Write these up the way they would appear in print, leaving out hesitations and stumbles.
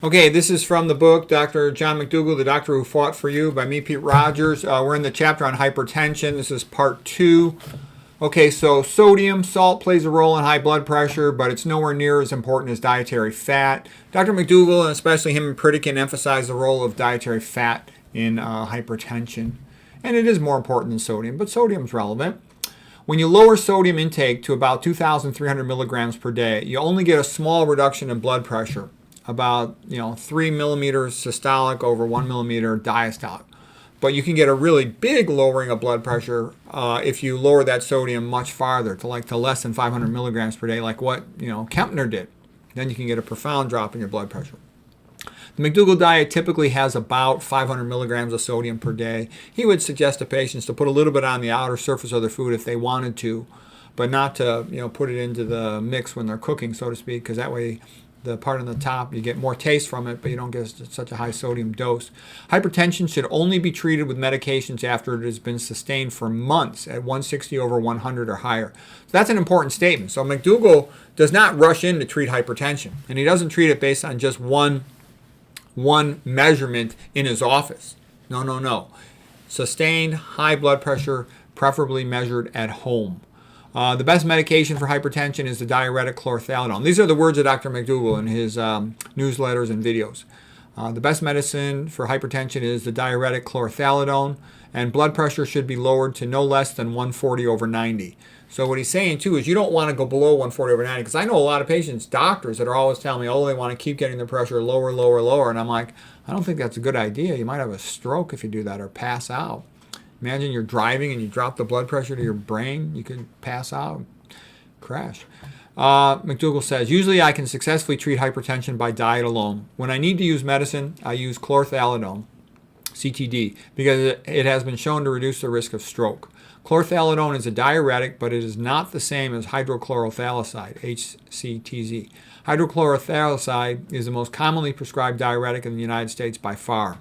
Okay, this is from the book Dr. John McDougall, The Doctor Who Fought for You by me, Pete Rogers. We're in the chapter on hypertension. This is part 2. Okay, so sodium, salt plays a role in high blood pressure, but it's nowhere near as important as dietary fat. Dr. McDougall, and especially him and Pritikin, emphasize the role of dietary fat in hypertension. And it is more important than sodium, but sodium's relevant. When you lower sodium intake to about 2,300 milligrams per day, you only get a small reduction in blood pressure, about 3 millimeters systolic over 1 millimeter diastolic. But you can get a really big lowering of blood pressure if you lower that sodium much farther to less than 500 milligrams per day, like what Kempner did. Then you can get a profound drop in your blood pressure. The McDougall diet typically has about 500 milligrams of sodium per day. He would suggest to patients to put a little bit on the outer surface of their food if they wanted to, but not to put it into the mix when they're cooking, so to speak, because that way the part on the top, you get more taste from it, but you don't get such a high sodium dose. Hypertension should only be treated with medications after it has been sustained for months at 160 over 100 or higher. So that's an important statement. So McDougall does not rush in to treat hypertension, and he doesn't treat it based on just one measurement in his office. No. Sustained high blood pressure, preferably measured at home. The best medication for hypertension is the diuretic chlorothalidone. These are the words of Dr. McDougall in his newsletters and videos. The best medicine for hypertension is the diuretic chlorothalidone, and blood pressure should be lowered to no less than 140 over 90. So what he's saying too is you don't want to go below 140 over 90, because I know a lot of patients, doctors, that are always telling me, they want to keep getting their pressure lower, and I'm like, I don't think that's a good idea. You might have a stroke if you do that, or pass out. Imagine you're driving and you drop the blood pressure to your brain. You could pass out, crash. McDougall says, usually I can successfully treat hypertension by diet alone. When I need to use medicine, I use chlorothalidone, CTD, because it has been shown to reduce the risk of stroke. Chlorothalidone is a diuretic, but it is not the same as hydrochlorothaloside, HCTZ. Hydrochlorothaloside is the most commonly prescribed diuretic in the United States by far.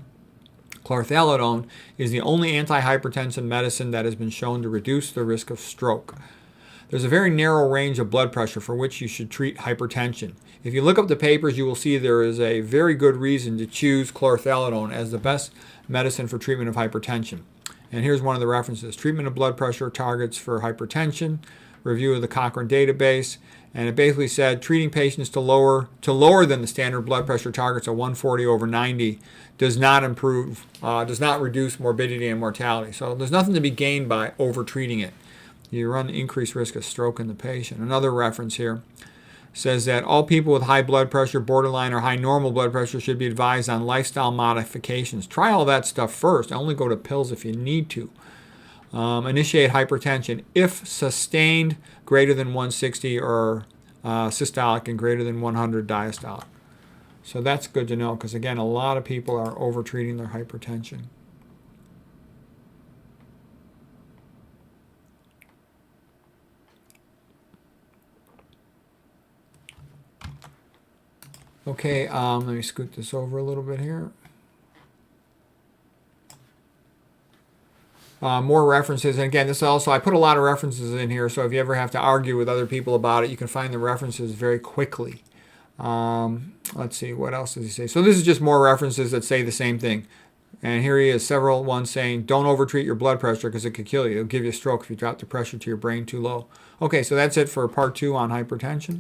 Chlorothalidone is the only antihypertensive medicine that has been shown to reduce the risk of stroke. There's a very narrow range of blood pressure for which you should treat hypertension. If you look up the papers, you will see there is a very good reason to choose chlorothalidone as the best medicine for treatment of hypertension. And here's one of the references: treatment of blood pressure targets for hypertension, review of the Cochrane database, and it basically said treating patients to lower than the standard blood pressure targets of 140 over 90 does not reduce morbidity and mortality. So there's nothing to be gained by over-treating it. You run increased risk of stroke in the patient. Another reference here says that all people with high blood pressure, borderline or high normal blood pressure should be advised on lifestyle modifications. Try all that stuff first. Only go to pills if you need to. Initiate hypertension if sustained greater than 160 or systolic and greater than 100 diastolic. So that's good to know, because again, a lot of people are over-treating their hypertension. Okay, let me scoot this over a little bit here. More references, and again, this also, I put a lot of references in here, so if you ever have to argue with other people about it, you can find the references very quickly. Let's see, what else does he say? So this is just more references that say the same thing. And here he has several ones saying, don't overtreat your blood pressure because it could kill you. It'll give you a stroke if you drop the pressure to your brain too low. Okay, so that's it for part 2 on hypertension.